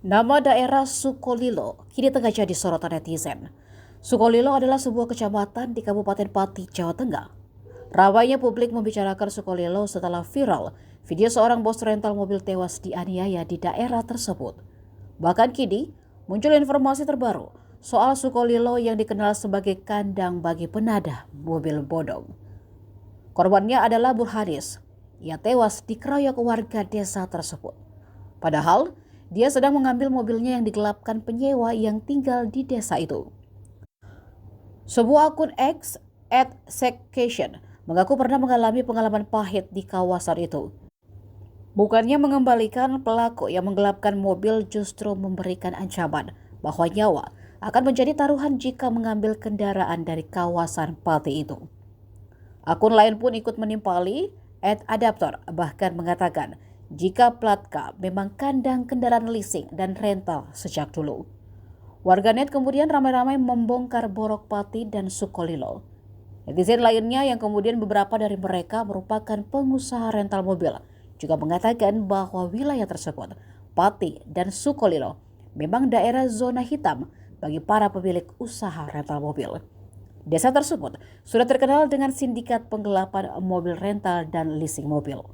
Nama daerah Sukolilo kini tengah jadi sorotan netizen. Sukolilo adalah sebuah kecamatan di Kabupaten Pati, Jawa Tengah. Ramainya publik membicarakan Sukolilo setelah viral video seorang bos rental mobil tewas dianiaya di daerah tersebut. Bahkan kini muncul informasi terbaru soal Sukolilo yang dikenal sebagai kandang bagi penadah mobil bodong. Korbannya adalah Burhanis. Ia tewas dikeroyok warga desa tersebut. Padahal dia sedang mengambil mobilnya yang digelapkan penyewa yang tinggal di desa itu. Sebuah akun X @sekcation mengaku pernah mengalami pengalaman pahit di kawasan itu. Bukannya mengembalikan, pelaku yang menggelapkan mobil justru memberikan ancaman bahwa nyawa akan menjadi taruhan jika mengambil kendaraan dari kawasan Pati itu. Akun lain pun ikut menimpali @adaptor bahkan mengatakan jika plat K memang kandang kendaraan leasing dan rental sejak dulu. Warganet kemudian ramai-ramai membongkar Borok Pati dan Sukolilo. Netizen lainnya yang kemudian beberapa dari mereka merupakan pengusaha rental mobil juga mengatakan bahwa wilayah tersebut, Pati dan Sukolilo, memang daerah zona hitam bagi para pemilik usaha rental mobil. Desa tersebut sudah terkenal dengan sindikat penggelapan mobil rental dan leasing mobil.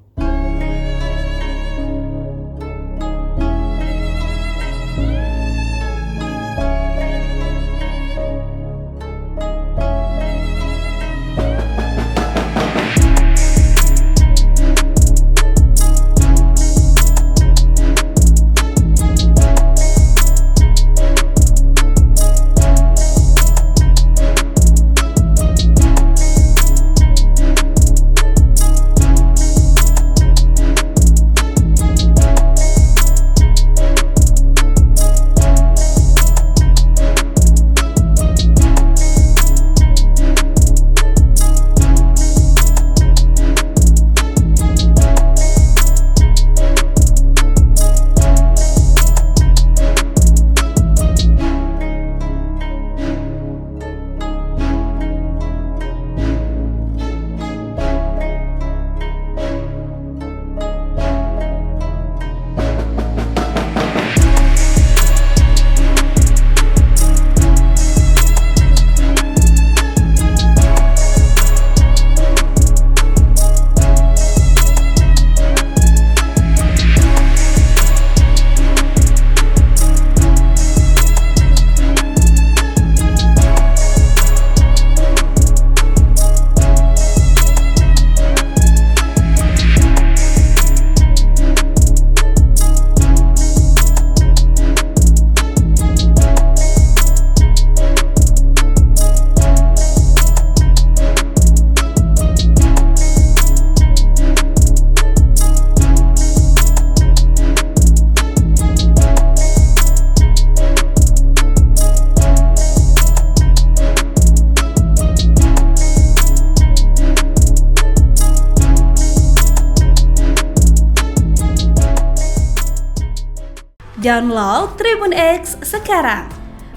Download Tribun X sekarang,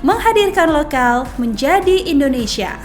menghadirkan lokal menjadi Indonesia.